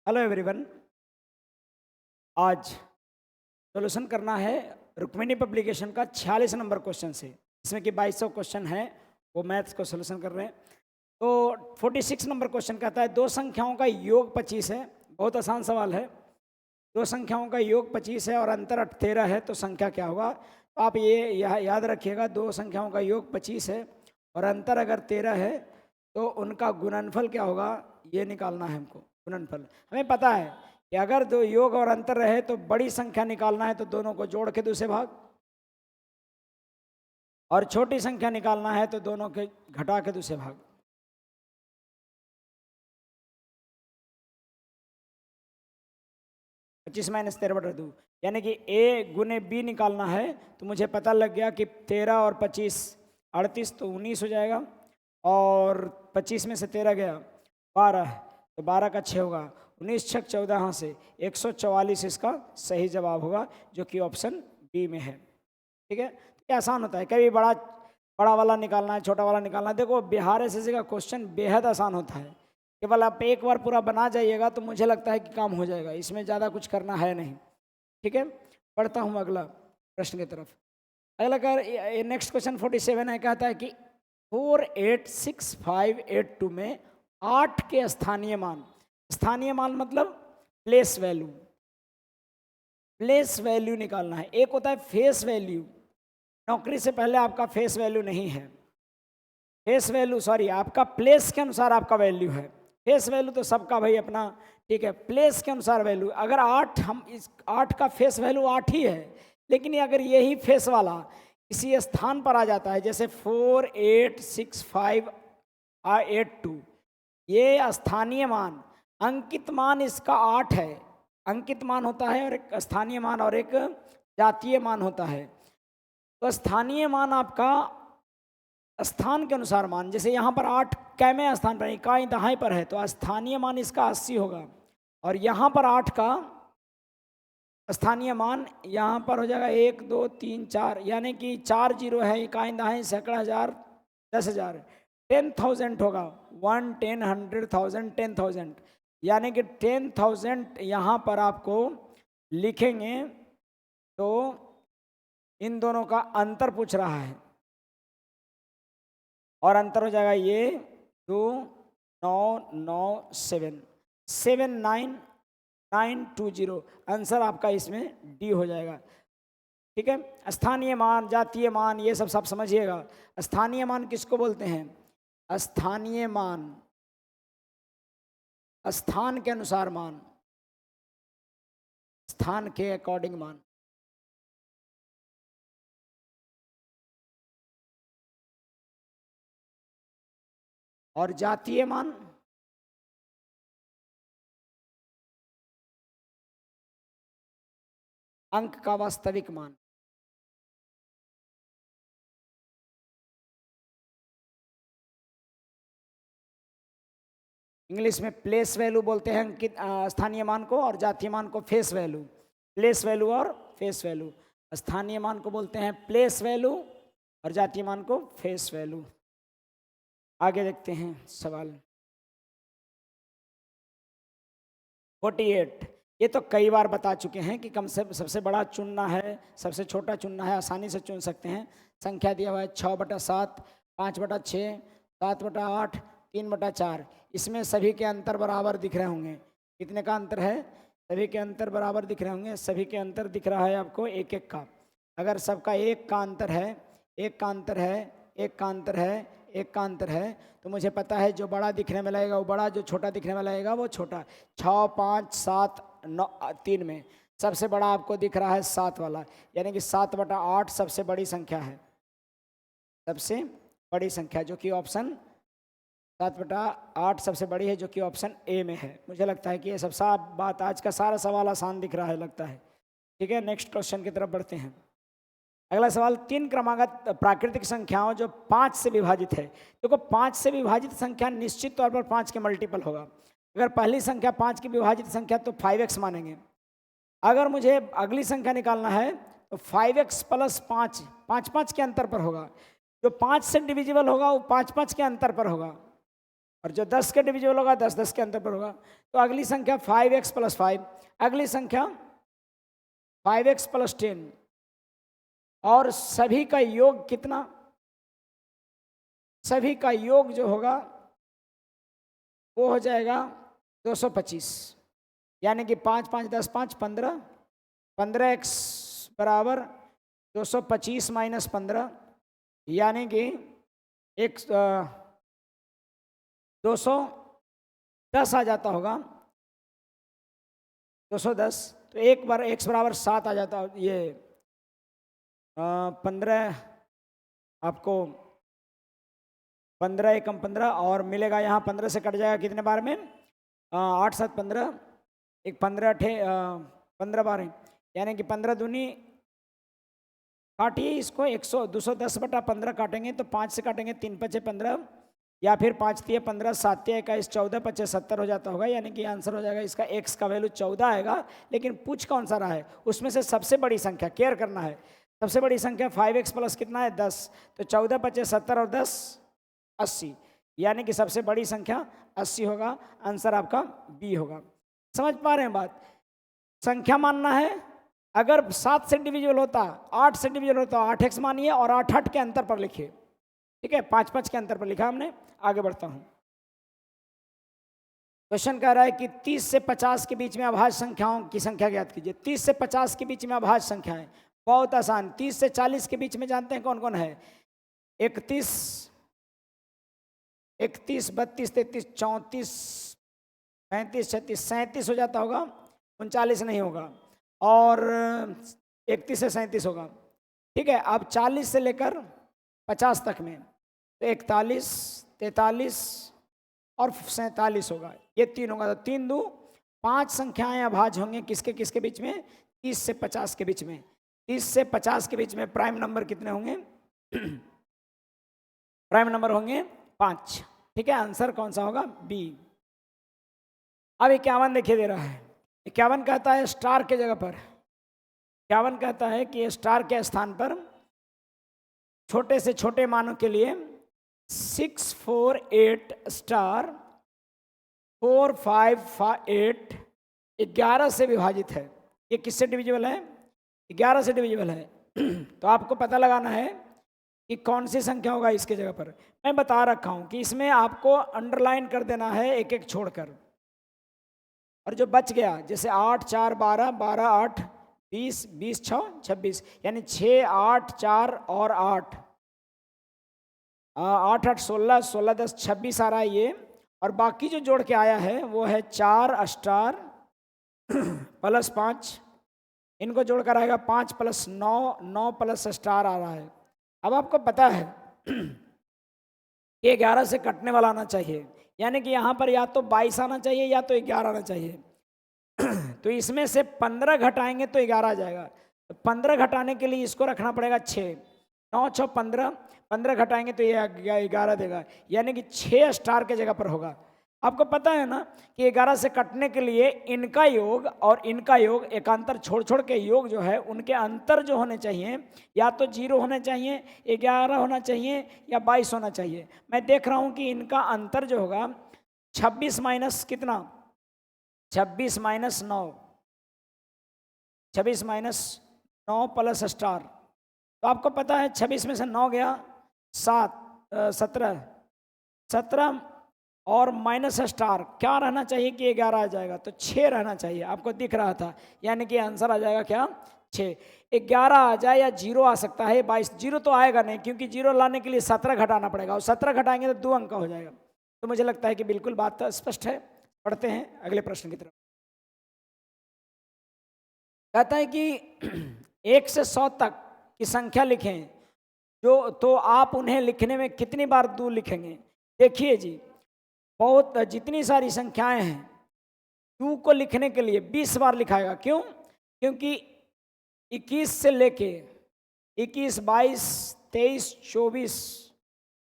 Hello everyone. आज solution करना है रुक्मिणी पब्लिकेशन का 46 नंबर क्वेश्चन से, इसमें कि 2200 क्वेश्चन है, वो मैथ्स को सॉल्यूशन कर रहे हैं। तो 46 नंबर क्वेश्चन कहता है दो संख्याओं का योग 25 है। बहुत आसान सवाल है। दो संख्याओं का योग 25 है और अंतर 13 है, तो संख्या क्या होगा? तो आप ये याद रखिएगा, दो संख्याओं का योग 25 है और अंतर अगर 13 है तो उनका गुणनफल क्या होगा, ये निकालना है हमको। गुणनफल हमें पता है कि अगर दो योग और अंतर रहे तो बड़ी संख्या निकालना है, तो दोनों को जोड़ के दूसरे भाग, और छोटी संख्या निकालना है तो दोनों के घटा के दूसरे भाग। पच्चीस माइनस 13/2, यानी कि a गुने b निकालना है। तो मुझे पता लग गया कि 13 और 25 38, तो 19 हो जाएगा, और 25 में से 13 गया 12, तो 12 का 6 होगा, 19 छक 14, हाँ से 144 इसका सही जवाब होगा, जो कि ऑप्शन बी में है। ठीक है, ये आसान होता है। कभी बड़ा बड़ा वाला निकालना है, छोटा वाला निकालना है। देखो, बिहार एसएससी का क्वेश्चन बेहद आसान होता है। केवल आप एक बार पूरा बना जाइएगा तो मुझे लगता है कि काम हो जाएगा, इसमें ज़्यादा कुछ करना है नहीं। ठीक है, पढ़ता हूँ अगला प्रश्न की तरफ। अगला कर नेक्स्ट क्वेश्चन 47 है, कहता है कि 486582 में 8 के स्थानीय मान, स्थानीय मान मतलब प्लेस वैल्यू, प्लेस वैल्यू निकालना है। एक होता है फेस वैल्यू, नौकरी से पहले आपका फेस वैल्यू नहीं है। फेस वैल्यू सॉरी, आपका प्लेस के अनुसार आपका वैल्यू है। फेस वैल्यू तो सबका भाई अपना, ठीक है। प्लेस के अनुसार वैल्यू, अगर 8, हम इस 8 का फेस वैल्यू 8 ही है, लेकिन अगर यही फेस वाला किसी स्थान पर आ जाता है, जैसे 486582, ये स्थानीय मान, अंकित मान इसका 8 है। अंकित मान होता है और एक स्थानीय मान और एक जातीय मान होता है। तो स्थानीय मान आपका स्थान के अनुसार मान, जैसे यहाँ पर 8 कैमे स्थान पर, इकाई दहाई पर है, तो स्थानीय मान इसका 80 होगा। और यहाँ पर 8 का स्थानीय मान यहाँ पर हो जाएगा 1 2 3 4, यानी कि 4 जीरो है, इकाई दहाई सैकड़ा हजार 10,000, 10,000 होगा। 1 10 100,000 10,000, यानी कि 10,000 यहाँ पर आपको लिखेंगे। तो इन दोनों का अंतर पूछ रहा है, और अंतर हो जाएगा ये 2997 आंसर आपका इसमें डी हो जाएगा। ठीक है, स्थानीय मान, जातीय मान, ये सब समझिएगा। स्थानीय मान किसको बोलते हैं? स्थानीय मान स्थान के अनुसार मान, स्थान के अकॉर्डिंग मान। और जातीय मान अंक का वास्तविक मान। इंग्लिश में प्लेस वैल्यू बोलते हैं अंकित स्थानीय मान को, और जातीय मान को फेस वैल्यू। प्लेस वैल्यू और फेस वैल्यू, स्थानीय मान को बोलते हैं प्लेस वैल्यू और जातीय मान को फेस वैल्यू। आगे देखते हैं सवाल 48। ये तो कई बार बता चुके हैं कि कम से सबसे बड़ा चुनना है, सबसे छोटा चुनना है, आसानी से चुन सकते हैं। संख्या दिया हुआ है 6/7, 5/6, 7/8, 3/4। इसमें सभी के अंतर बराबर दिख रहे होंगे। कितने का अंतर है? सभी के अंतर बराबर दिख रहे होंगे। सभी के अंतर दिख रहा है आपको एक एक का। अगर सबका एक का अंतर है, एक का अंतर है, एक का अंतर है, एक का अंतर है, तो मुझे पता है जो बड़ा दिखने में लगेगा वो बड़ा, जो छोटा दिखने में लगेगा वो छोटा। 6 5 7 9 3 में सबसे बड़ा आपको दिख रहा है 7 वाला, यानी कि 7/8 सबसे बड़ी संख्या है। सबसे बड़ी संख्या जो कि ऑप्शन 7/8 सबसे बड़ी है, जो कि ऑप्शन ए में है। मुझे लगता है कि ये सब साफ बात, आज का सारा सवाल आसान दिख रहा है लगता है। ठीक है, नेक्स्ट क्वेश्चन की तरफ बढ़ते हैं। अगला सवाल, 3 क्रमागत प्राकृतिक संख्याओं जो 5 से विभाजित है। देखो, 5 से विभाजित संख्या निश्चित तौर पर 5 के मल्टीपल होगा। अगर पहली संख्या 5 की विभाजित संख्या तो 5x मानेंगे। अगर मुझे अगली संख्या निकालना है तो 5x + 5, 5 5 के अंतर पर होगा। जो 5 से डिविजिबल होगा वो 5 5 के अंतर पर होगा। और जो 10 के डिविजिबल होगा 10 10 के अंतर पर होगा। तो अगली संख्या 5x + 5, अगली संख्या 5x + 10, और सभी का योग कितना, सभी का योग जो होगा वो हो जाएगा 225, यानी कि 5 5 10 5 15, 15x बराबर 225 - 15, यानी कि 210 आ जाता होगा, 210। तो एक बार x बराबर 7 आ जाता, ये 15 आपको 15 एकम 15, और मिलेगा यहाँ 15 से कट जाएगा कितने बार में, 8 7 15, एक 15 15 बार है, यानी कि 15 दूनी, काटिए इसको, 210/15 काटेंगे तो 5 से काटेंगे, 3 5 15, या फिर 5 3 15, 7 21, 14 5 70 हो जाता होगा, यानी कि आंसर हो जाएगा इसका x का वैल्यू 14 आएगा। लेकिन पूछ कौन सा रहा है, उसमें से सबसे बड़ी संख्या केयर करना है, सबसे बड़ी संख्या 5x प्लस कितना है 10, तो 14 5 70 और 10 80, यानी कि सबसे बड़ी संख्या 80 होगा, आंसर आपका बी होगा। समझ पा रहे हैं बात, संख्या मानना है, अगर 7 से डिविजिबल होता, 8 से डिविजिबल होता, 8x मानिए और 8 8 के अंतर पर लिखिए, ठीक है, 5 5 के अंतर पर लिखा हमने। आगे बढ़ता हूं, क्वेश्चन कह रहा है कि 30 से 50 के बीच में अभाज्य संख्याओं की संख्या ज्ञात कीजिए। 30 से 50 के बीच में अभाज्य संख्याएं, बहुत आसान। 30 से 40 के बीच में जानते हैं कौन कौन है, 31 31 32 33 34 35 36 37 हो जाता होगा, 39 नहीं होगा, और 31 से 37 होगा, ठीक है। अब 40 से लेकर 50 तक में तो 41 43 और 47 होगा, ये 3 होगा। तो 3 2 5 संख्याएं अभाज्य होंगे, किसके किसके बीच में, 30 से 50 के बीच में। 30 से 50 के बीच में प्राइम नंबर कितने होंगे प्राइम नंबर होंगे 5, ठीक है, आंसर कौन सा होगा, बी। अब 51 देखिए दे रहा है, 51 कहता है स्टार के जगह पर, 51 कहता है कि स्टार के स्थान पर छोटे से छोटे मानों के लिए 6 4 8 स्टार 4 5 8 11 से विभाजित है। ये किससे डिविजिबल है, 11 से डिविजिबल है। तो आपको पता लगाना है कि कौन सी संख्या होगा इसके जगह पर। मैं बता रखा हूं कि इसमें आपको अंडरलाइन कर देना है एक एक छोड़कर, और जो बच गया जैसे 8 4 12 12 8 20 20 6 26, यानी 6 8 4 और 8 8 8 16 16 10 26 आ रहा है ये, और बाकी जो जोड़ के आया है वो है 4 स्टार प्लस 5, इनको जोड़कर आएगा 5 + 9 9 प्लस स्टार आ रहा है। अब आपको पता है कि 11 से कटने वाला आना चाहिए, यानी कि यहाँ पर या तो 22 आना चाहिए या तो 11 आना चाहिए। तो इसमें से 15 घटाएंगे तो 11 आ जाएगा, तो 15 घटाने के लिए इसको रखना पड़ेगा 6, 9 6 15, 15 घटाएंगे तो ये 11 देगा, यानी कि 6 स्टार के जगह पर होगा। आपको पता है ना कि 11 से कटने के लिए इनका योग और इनका योग, एकांतर छोड़ छोड़ के योग जो है उनके अंतर जो होने चाहिए, या तो 0 होने चाहिए, 11 होना चाहिए, या 22 होना चाहिए। मैं देख रहा हूं कि इनका अंतर जो होगा 26 माइनस कितना, 26 माइनस 9, 26 माइनस 9 प्लस स्टार, तो आपको पता है 26 में से 9 गया 7 17 17 और माइनस स्टार, क्या रहना चाहिए कि 11 आ जाएगा, तो 6 रहना चाहिए, आपको दिख रहा था, यानी कि आंसर आ जाएगा क्या 6। 11 आ जाए या 0 आ सकता है, 22 0 तो आएगा नहीं, क्योंकि 0 लाने के लिए 17 घटाना पड़ेगा, और 17 घटाएंगे तो 2 अंक का हो जाएगा। तो मुझे लगता है कि बिल्कुल बात तो स्पष्ट है। पढ़ते हैं अगले प्रश्न की तरफ। कहता है कि 1 से 100 तक की संख्या लिखें, जो तो आप उन्हें लिखने में कितनी बार 2 लिखेंगे। देखिए जी, बहुत जितनी सारी संख्याएं हैं 2 को लिखने के लिए 20 बार लिखाएगा। क्यों? क्योंकि 21 से लेके 21 22 23 24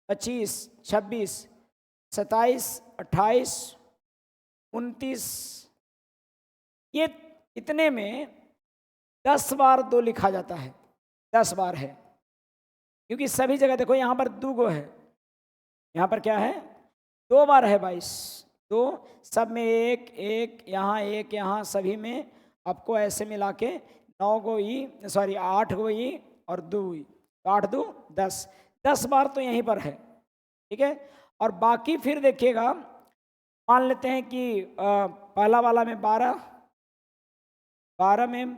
25 26 27 28 29, ये इतने में 10 बार 2 लिखा जाता है, 10 बार है, क्योंकि सभी जगह देखो यहाँ पर 2 गो है, यहाँ पर क्या है 2 बार है 22, 2 सब में एक एक, यहाँ एक, यहाँ सभी में आपको ऐसे मिला के 9 गो ई, सॉरी 8 गो ई और 2 ई, तो 8 2 10, 10 बार तो यहीं पर है, ठीक है। और बाकी फिर देखिएगा, मान लेते हैं कि पहला वाला में 12, 12 में,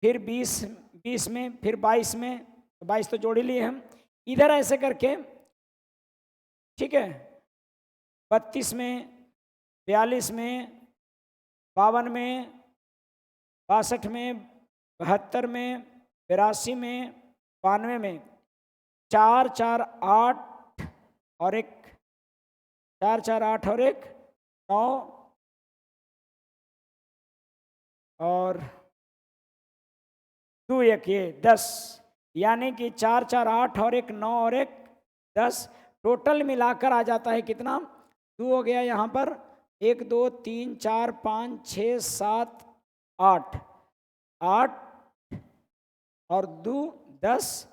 फिर 20, 20 में, फिर 22 में, 22 तो जोड़ ही लिए हम, इधर ऐसे करके, ठीक है, 32 में, 42 में, 52 में, 62 में, 72 में, 82 में, 92 में, 4 4 8 और एक 4 4 8 और एक 9 और 2 1 ये 10, यानी कि 4 4 8 और एक 9 और एक 10, टोटल मिलाकर आ जाता है कितना, 2 हो गया यहाँ पर, 1 2 3 4 5 6 7 8, 8 और 2 10,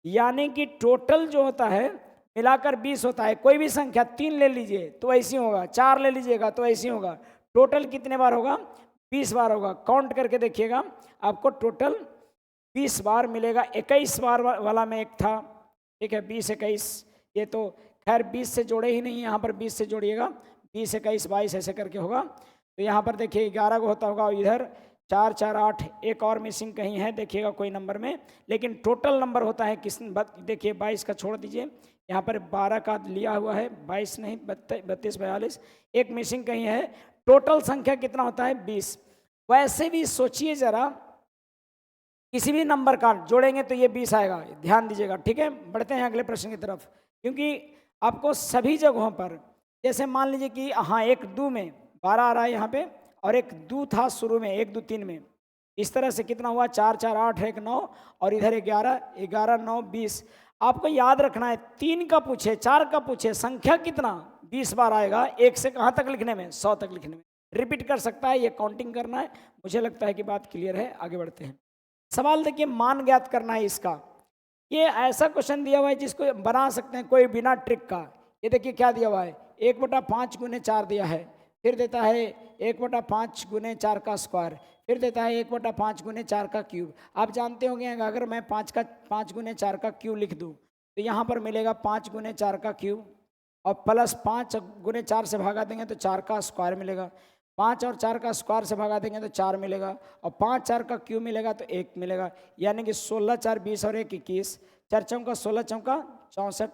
यानी कि टोटल जो होता है मिलाकर 20 होता है। कोई भी संख्या 3 ले लीजिए तो ऐसी होगा, 4 ले लीजिएगा तो ऐसी होगा, टोटल कितने बार होगा, 20 बार होगा। काउंट करके देखिएगा, आपको टोटल 20 बार मिलेगा। 21 बार वाला में एक था, ठीक है, 20 21, ये तो खैर 20 से जोड़े ही नहीं, यहाँ पर 20 से जोड़िएगा, 20 21 22 ऐसे करके होगा। तो यहाँ पर देखिए 11 को होता होगा, और इधर 4 4 8, एक और मिसिंग कहीं है, देखिएगा कोई नंबर में, लेकिन टोटल नंबर होता है किस, देखिए 22 का छोड़ दीजिए, यहाँ पर 12 का लिया हुआ है, 22 नहीं 32 42, एक मिसिंग कहीं है, टोटल संख्या कितना होता है 20। वैसे भी सोचिए जरा, किसी भी नंबर का जोड़ेंगे तो ये 20 आएगा, ध्यान दीजिएगा, ठीक है। बढ़ते हैं अगले प्रश्न की तरफ, क्योंकि आपको सभी जगहों पर, जैसे मान लीजिए कि हाँ एक 2 में 12 आ रहा है यहाँ पे, और एक 2 था शुरू में, 1 2 3 में, इस तरह से कितना हुआ, 4 4 8 1 9, और इधर 11 11 9 20। आपको याद रखना है, 3 का पूछे 4 का पूछे, संख्या कितना 20 बार आएगा, 1 से कहाँ तक लिखने में, 100 तक लिखने में, रिपीट कर सकता है, ये काउंटिंग करना है। मुझे लगता है कि बात क्लियर है, आगे बढ़ते हैं। सवाल देखिए, मान ज्ञात करना है इसका। ये ऐसा क्वेश्चन दिया हुआ है जिसको बना सकते हैं कोई बिना ट्रिक का। ये देखिए क्या दिया हुआ है, 1/5 गुने 4 दिया है, फिर देता है 1/5 गुने 4 का स्क्वायर, फिर देता है 1/5 गुने 4 का क्यूब। आप जानते होंगे अगर मैं 5 गुने 4 का क्यूब लिख दूं तो यहाँ पर मिलेगा 5 गुने 4 का क्यूब, और प्लस 5 गुने 4 से भागा देंगे तो 4 का स्क्वायर मिलेगा, 5 और 4 का स्क्वायर से भगा देंगे तो 4 मिलेगा, और 5 4 का क्यूब मिलेगा तो 1 मिलेगा, यानी कि 16 4 20 और 1 21, 4 चौका 16 चौका 64,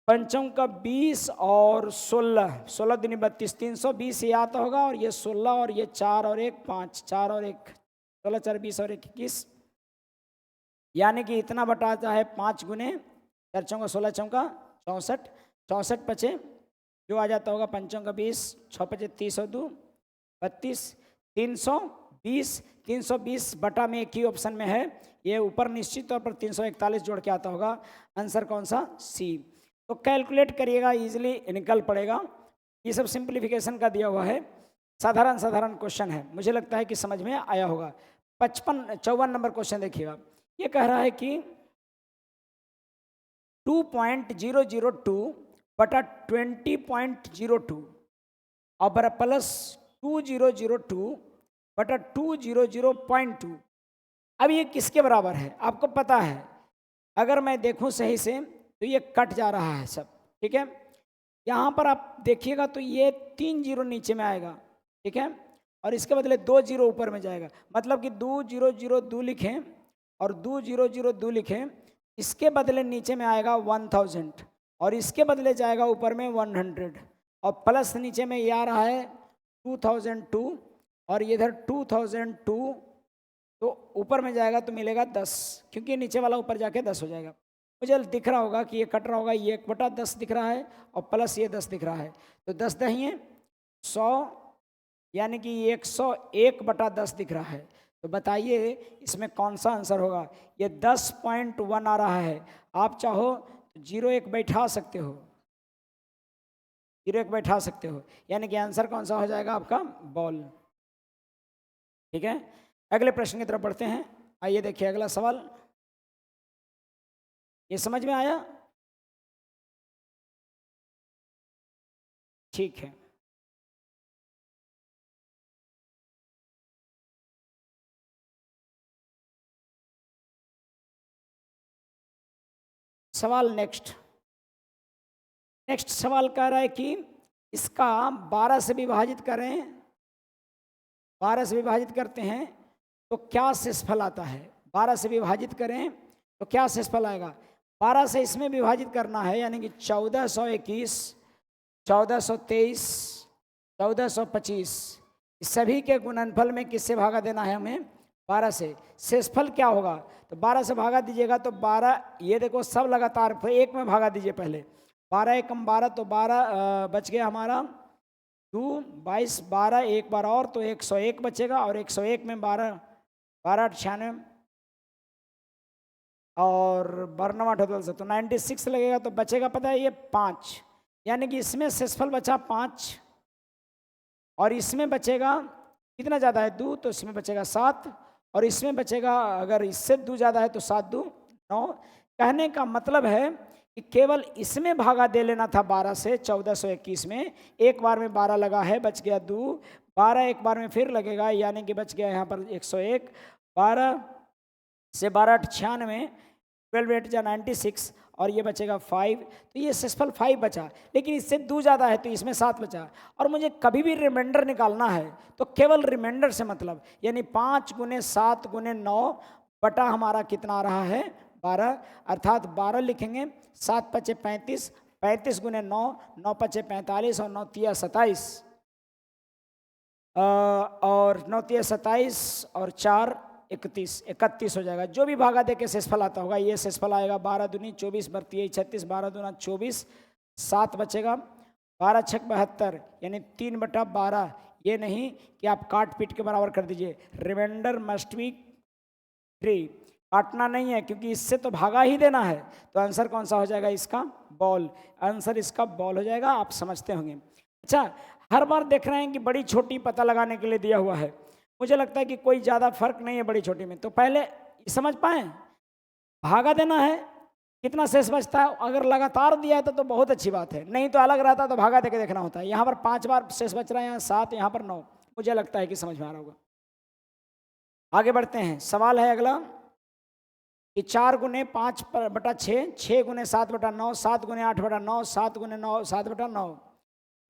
5 चौका 20 और 16 16 दूनी 32, 320 ये आता होगा, और ये 16 और ये 4 और 1 5, 4 और 1 16 4 20 और 1 21, यानी कि इतना बटा आता है 5 गुने 4 चौका 16 चौका 64, 64 पचे जो आ जाता होगा 5 चौका 20, 6 पचे 30 और 2 32, 320, 320 बटा में एक ही ऑप्शन में है, ये ऊपर निश्चित तौर पर 341 जोड़ के आता होगा। आंसर कौन सा, सी। तो कैलकुलेट करिएगा, इजीली निकल पड़ेगा। ये सब सिंप्लीफिकेशन का दिया हुआ है, साधारण क्वेश्चन है, मुझे लगता है कि समझ में आया होगा। 54 नंबर क्वेश्चन देखिएगा, ये कह रहा है कि 2.002 बटा 20.02 और प्लस 2002 बटा 200.2। अब ये किसके बराबर है आपको पता है, अगर मैं देखूं सही से तो ये कट जा रहा है सब, ठीक है। यहाँ पर आप देखिएगा तो ये 3 जीरो नीचे में आएगा, ठीक है, और इसके बदले 2 जीरो ऊपर में जाएगा, मतलब कि 2002 लिखें और 2002 लिखें, इसके बदले नीचे में आएगा 1000, और इसके बदले जाएगा ऊपर में 100, और प्लस नीचे में ये आ रहा है 2002, और इधर 2002, तो ऊपर में जाएगा तो मिलेगा 10, क्योंकि नीचे वाला ऊपर जाके 10 हो जाएगा। मुझे दिख रहा होगा कि ये कट रहा होगा, ये 1/10 दिख रहा है और प्लस ये 10 दिख रहा है, तो 10 दहिए 100, यानी कि 101/10 दिख रहा है। तो बताइए इसमें कौन सा आंसर होगा। ये 10.1 आ रहा है, आप चाहो तो 01 बैठा सकते हो, 01 बैठा सकते हो, यानी कि आंसर कौन सा हो जाएगा आपका, बॉल। ठीक है, अगले प्रश्न की तरफ बढ़ते हैं। आइए देखिए अगला सवाल, ये समझ में आया। ठीक है। सवाल नेक्स्ट सवाल कह रहा है कि इसका 12 से विभाजित करें, 12 से विभाजित करते हैं तो क्या शेषफल आता है। 12 से विभाजित करें तो क्या शेषफल आएगा। 12 से इसमें विभाजित करना है, यानी कि 1421, 1423, 1425, इस सभी के गुणनफल में किससे भागा देना है हमें, 12 से। शेषफल क्या होगा, तो 12 से भागा दीजिएगा तो 12, ये देखो सब लगातार एक में भागा दीजिए पहले, 12 एकम 12 तो 12 बच गया हमारा 2, 22, 12 एक बार और तो 101 बचेगा, और 101 में 12, 12 98 और 12 से तो 96 लगेगा, तो बचेगा पता है ये 5, यानी कि इसमें शेषफल बचा 5 और इसमें बचेगा कितना ज़्यादा है 2, तो इसमें बचेगा 7 और इसमें बचेगा, अगर इससे 2 ज़्यादा है तो 7 2 9। कहने का मतलब है कि केवल इसमें भागा दे लेना था 12 से 1421 में, एक बार में 12 लगा है, बच गया 2, 12 एक बार में फिर लगेगा, यानी कि बच गया यहाँ पर 101, 12 से 12 96, 12 8 जा 96 और ये बचेगा 5, तो ये शेषफल 5 बचा, लेकिन इससे 2 ज़्यादा है तो इसमें 7 बचा। और मुझे कभी भी रिमाइंडर निकालना है तो केवल रिमाइंडर से मतलब, यानी 5 गुने 7 गुने 9 बटा हमारा कितना आ रहा है 12, अर्थात 12 लिखेंगे, 7 पचे 35, 35 गुने 9, 9 पचे 45 और 9 तिया 27, और 9 तिया 27 और 4 31 हो जाएगा। जो भी भागा दे के शेषफल आता होगा, ये शेषफल आएगा 12 दूनी 24 बरती 36, 12 दूना 24, 7 बचेगा, 12 छक 72, यानी 3/12। ये नहीं कि आप काट पीट के बराबर कर दीजिए, रिमाइंडर मस्ट बी 3, काटना नहीं है क्योंकि इससे तो भागा ही देना है। तो आंसर कौन सा हो जाएगा इसका, बॉल, आंसर इसका बॉल हो जाएगा, आप समझते होंगे। अच्छा, हर बार देख रहे हैं कि बड़ी छोटी पता लगाने के लिए दिया हुआ है, मुझे लगता है कि कोई ज़्यादा फर्क नहीं है बड़ी छोटी में, तो पहले समझ पाएँ, भागा देना है, कितना शेष बचता है, अगर लगातार दिया है तो बहुत अच्छी बात है, नहीं तो अलग रहता तो भागा दे के देखना होता है। यहाँ पर 5 बार शेष बच रहा है, यहाँ 7, यहाँ पर 9, मुझे लगता है कि समझ में आ रहा होगा। आगे बढ़ते हैं, सवाल है अगला कि 4 गुने 5/6, 6 गुने 7/9, 7 गुने 8/9, 7 गुने 9 7/9,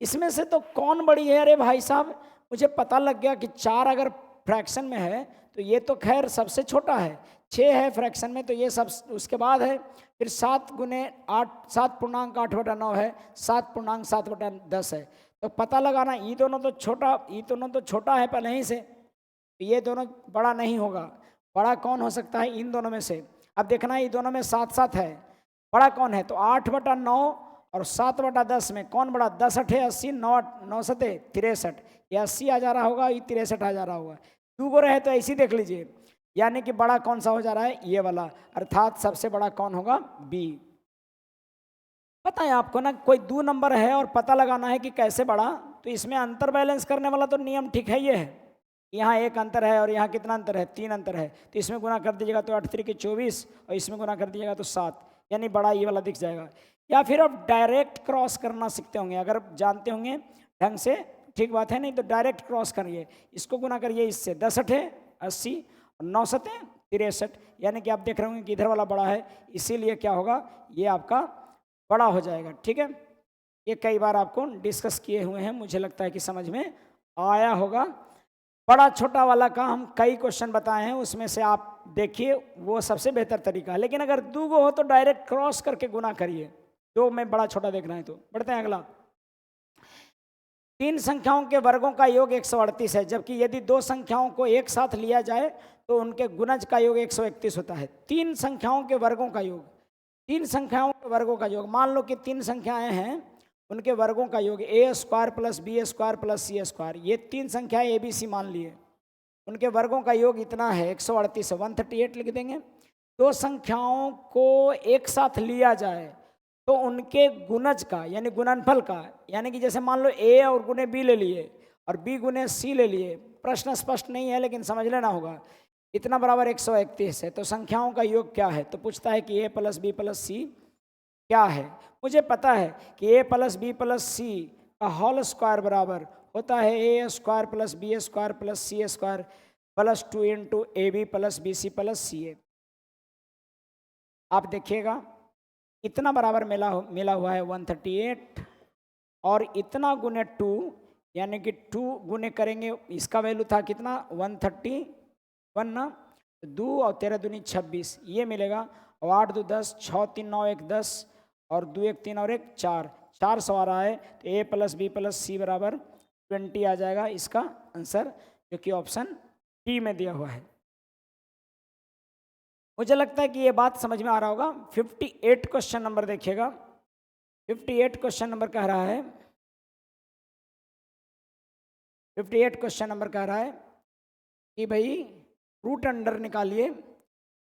इसमें से तो कौन बड़ी है। अरे भाई साहब, मुझे पता लग गया कि 4 अगर फ्रैक्शन में है तो ये तो खैर सबसे छोटा है, 6 है फ्रैक्शन में तो ये सब उसके बाद है, फिर 7 गुने 8 7.8/9 है, 7.7/10 है, तो पता लगाना ये दोनों तो छोटा है पहले ही से, ये दोनों बड़ा नहीं होगा। बड़ा कौन हो सकता है इन दोनों में से, अब देखना ये दोनों में 7 है, बड़ा कौन है, तो 8/9 और 7/10 में कौन बड़ा, 10 8 80, 9 9 7 63, ये 80 आ जा रहा होगा, ये 63 आ जा रहा होगा, 2 को रहे तो ऐसे देख लीजिए, यानी कि बड़ा कौन सा हो जा रहा है, ये वाला, अर्थात सबसे बड़ा कौन होगा, बी। पता है आपको ना, कोई 2 नंबर है और पता लगाना है कि कैसे बढ़ा, तो इसमें अंतर बैलेंस करने वाला तो नियम ठीक है, ये है, यहाँ 1 अंतर है और यहाँ कितना अंतर है, 3 अंतर है, तो इसमें गुना कर दीजिएगा तो 8 3 24 और इसमें गुना कर दीजिएगा तो 7, यानी बड़ा ये वाला दिख जाएगा। या फिर आप डायरेक्ट क्रॉस करना सीखते होंगे, अगर जानते होंगे ढंग से ठीक बात है, नहीं तो डायरेक्ट क्रॉस करिए, इसको गुना करिए इससे, 10 8 80 और 9 7 63, यानी कि आप देख रहे होंगे कि इधर वाला बड़ा है, इसीलिए क्या होगा, ये आपका बड़ा हो जाएगा। ठीक है, ये कई बार आपको डिस्कस किए हुए हैं, मुझे लगता है कि समझ में आया होगा। बड़ा छोटा वाला का हम कई क्वेश्चन बताए हैं, उसमें से आप देखिए, वो सबसे बेहतर तरीका है, लेकिन अगर 2 गो हो तो डायरेक्ट क्रॉस करके गुना करिए, 2 में बड़ा छोटा देखना है तो। बढ़ते हैं अगला, 3 संख्याओं के वर्गों का योग 138 है, जबकि यदि 2 संख्याओं को एक साथ लिया जाए तो उनके गुणज का योग 131 होता है। 3 संख्याओं के वर्गों का योग, 3 संख्याओं के वर्गों का योग, मान लो कि 3 संख्याएं हैं, उनके वर्गों का योग a² + b² + c², ये 3 संख्याएं ABC मान लिए, उनके वर्गों का योग इतना है 138 है, 138 लिख देंगे। 2 संख्याओं को एक साथ लिया जाए तो उनके गुणज का यानी गुणनफल का, यानी कि जैसे मान लो a और गुने b ले लिए और b गुने c ले लिए, प्रश्न स्पष्ट नहीं है लेकिन समझ लेना होगा, इतना बराबर 131 है, तो संख्याओं का योग क्या है, तो पूछता है कि a + b + c क्या है। मुझे पता है कि a + b + c का होल स्क्वायर बराबर होता है A square plus B square plus C square plus 2 into A B plus B C plus C A. आप देखिएगा इतना बराबर मिला हुआ है 138 और इतना गुने 2 यानी कि 2 गुने करेंगे, इसका वैल्यू था कितना 131 ना, 2 और 13 दूनी 26 ये मिलेगा, और 8 2 10, 6 3 9 1 10 और 2 1 3 और 1 4, 400 आ रहा है। तो ए प्लस बी प्लस सी बराबर 20 आ जाएगा इसका आंसर, जो कि ऑप्शन डी में दिया हुआ है। मुझे लगता है कि ये बात समझ में आ रहा होगा। 58 क्वेश्चन नंबर देखिएगा। 58 क्वेश्चन नंबर कह रहा है 58 क्वेश्चन नंबर कह रहा है कि भाई रूट अंडर निकालिए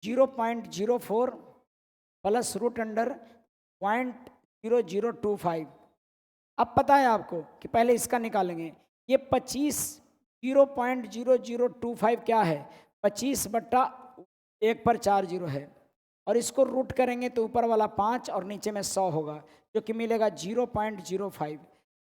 0.04 प्लस रूट अंडर 0.0025। अब पता है आपको कि पहले इसका निकालेंगे। ये 25 0.0025 क्या है, 25/1 पर 4 जीरो है, और इसको रूट करेंगे तो ऊपर वाला 5 और नीचे में 100 होगा, जो कि मिलेगा 0.05।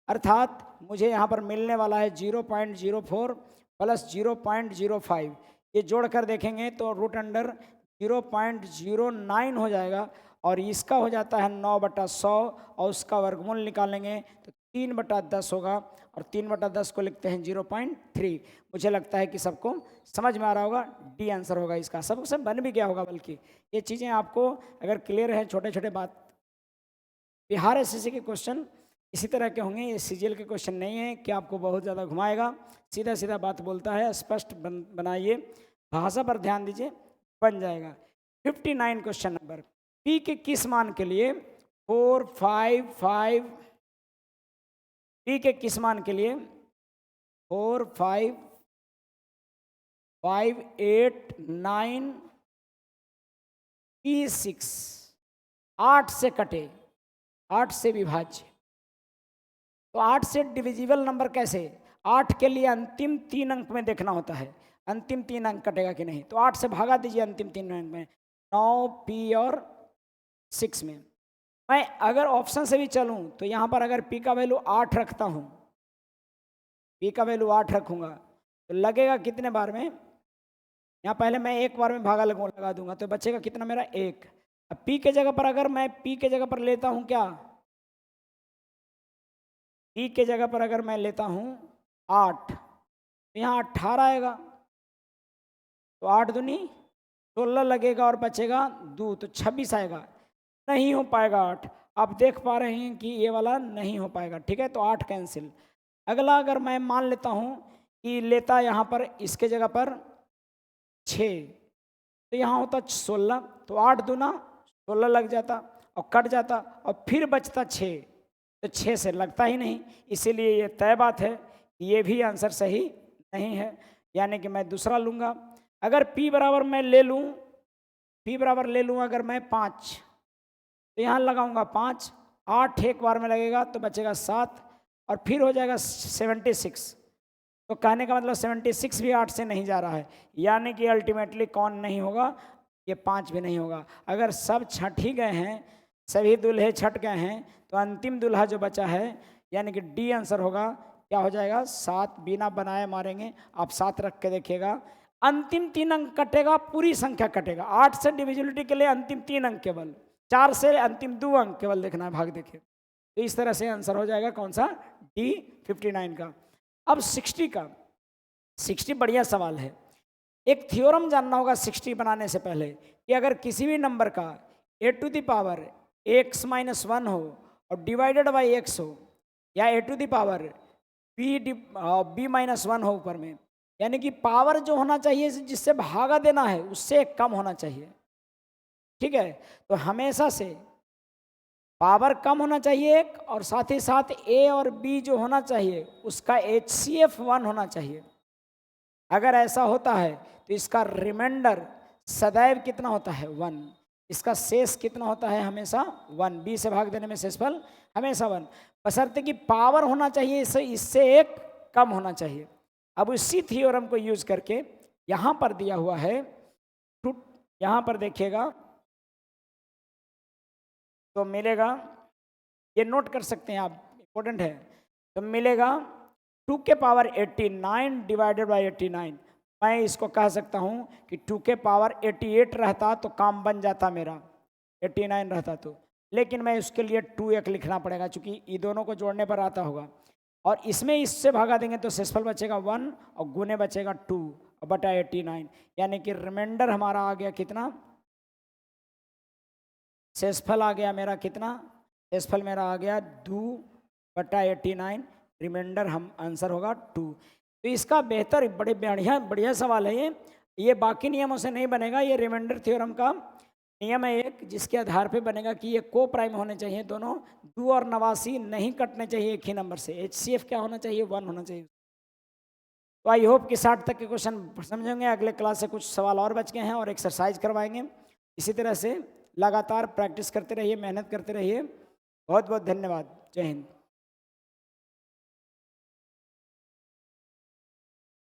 अर्थात मुझे यहाँ पर मिलने वाला है 0.04 प्लस 0.05। ये जोड़ कर देखेंगे तो रूट अंडर 0.09 हो जाएगा, और इसका हो जाता है 9/100, और उसका वर्गमूल निकालेंगे तो 3/10 होगा, और 3/10 को लिखते हैं 0.3। मुझे लगता है कि सबको समझ में आ रहा होगा, डी आंसर होगा इसका। सबसे बन भी गया होगा, बल्कि ये चीज़ें आपको अगर क्लियर है, छोटे छोटे बात। बिहार एसएससी के क्वेश्चन इसी तरह के होंगे, ये सीजीएल के क्वेश्चन नहीं है कि आपको बहुत ज़्यादा घुमाएगा, सीधा सीधा बात बोलता है। स्पष्ट बनाइए, भाषा पर ध्यान दीजिए, बन जाएगा। 59 क्वेश्चन नंबर, पी के किस मान के लिए 4 5 5, पी के किस मान के लिए 4 5 5 8 9 P6 8 से कटे, 8 से विभाज्य। तो 8 से डिविजिबल नंबर कैसे, 8 के लिए अंतिम 3 अंक में देखना होता है, अंतिम 3 अंक कटेगा कि नहीं। तो 8 से भागा दीजिए अंतिम 3 अंक में, 9 P और 6 में। मैं अगर ऑप्शन से भी चलूं तो यहाँ पर अगर P का वैल्यू 8 रखता हूँ, P का वैल्यू 8 रखूँगा तो लगेगा कितने बार में, यहाँ पहले मैं एक बार में भागा लगा दूंगा तो बचेगा कितना मेरा 1। अब P के जगह पर अगर मैं P के जगह पर लेता हूँ क्या, P के जगह पर अगर मैं लेता हूँ 8, तो यहाँ 18 आएगा, तो 8 दूनी 16 लगेगा और बचेगा 2, तो 26 आएगा। नहीं हो पाएगा 8, आप देख पा रहे हैं कि ये वाला नहीं हो पाएगा, ठीक है, तो 8 कैंसिल। अगला अगर मैं मान लेता हूँ कि लेता यहाँ पर इसके जगह पर 6, तो यहाँ होता 16, तो 8 दूना 16 लग जाता और कट जाता, और फिर बचता 6, तो 6 से लगता ही नहीं, इसीलिए ये तय बात है कि ये भी आंसर सही नहीं है, यानी कि मैं दूसरा लूँगा। अगर P बराबर मैं ले लूँ, P बराबर ले लूँ अगर मैं 5, तो यहाँ लगाऊंगा 5, 8 एक बार में लगेगा तो बचेगा 7, और फिर हो जाएगा 76। तो कहने का मतलब 76 भी 8 से नहीं जा रहा है, यानी कि अल्टीमेटली कौन नहीं होगा, ये 5 भी नहीं होगा। अगर सब छठ ही गए हैं, सभी दूल्हे छट गए हैं, तो अंतिम दूल्हा जो बचा है यानी कि डी आंसर होगा। क्या हो जाएगा, 7, बिना बनाए मारेंगे, आप 7 रख के देखिएगा, अंतिम 3 अंक कटेगा, पूरी संख्या कटेगा। 8 से डिविजिबिलिटी के लिए अंतिम 3 अंक केवल, 4 से अंतिम 2 अंक केवल देखना है, भाग देखिए। तो इस तरह से आंसर हो जाएगा कौन सा, डी 59 का। अब 60 का, 60 बढ़िया सवाल है। एक थ्योरम जानना होगा 60 बनाने से पहले, कि अगर किसी भी नंबर का a⁻x-1 हो और डिवाइडेड बाई x हो, या a⁻b -1 हो ऊपर में, यानी कि पावर जो होना चाहिए जिससे भागा देना है उससे कम होना चाहिए, ठीक है। तो हमेशा से पावर कम होना चाहिए एक, और साथ ही साथ a और b जो होना चाहिए उसका HCF 1 होना चाहिए। अगर ऐसा होता है तो इसका रिमाइंडर सदैव कितना होता है, 1। इसका शेष कितना होता है, हमेशा 1। b से भाग देने में शेषफल हमेशा 1, बशर्ते कि पावर होना चाहिए इससे एक कम होना चाहिए। अब उसी थ्योरम को यूज करके यहाँ पर दिया हुआ है, यहाँ पर देखिएगा तो मिलेगा, ये नोट कर सकते हैं आप, इंपॉर्टेंट है। तो मिलेगा 2 के पावर 89 डिवाइडेड बाई 89। मैं इसको कह सकता हूँ कि 2 के पावर 88 रहता तो काम बन जाता मेरा, 89 रहता तो, लेकिन मैं उसके लिए 2 लिखना पड़ेगा क्योंकि ये दोनों को जोड़ने पर आता होगा। और इसमें इससे भागा देंगे तो शेषफल बचेगा 1 और गुने बचेगा 2 बटा 89, यानी कि रिमाइंडर हमारा आ गया कितना, शेषफल आ गया मेरा कितना, शेषफल मेरा आ गया 2 बटा 89, रिमाइंडर हम आंसर होगा 2। तो इसका बेहतर बड़े बढ़िया सवाल है ये बाकी नियमों से नहीं बनेगा, ये रिमाइंडर थ्योरम का नियम है एक, जिसके आधार पे बनेगा कि ये को प्राइम होने चाहिए दोनों, 2 और 89 नहीं कटने चाहिए एक ही नंबर से, HCF क्या होना चाहिए, 1 होना चाहिए। तो आई होप कि 60 तक के क्वेश्चन समझेंगे। अगले क्लास से कुछ सवाल और बच गए हैं और एक्सरसाइज करवाएंगे। इसी तरह से लगातार प्रैक्टिस करते रहिए, मेहनत करते रहिए। बहुत बहुत धन्यवाद। जय हिंद।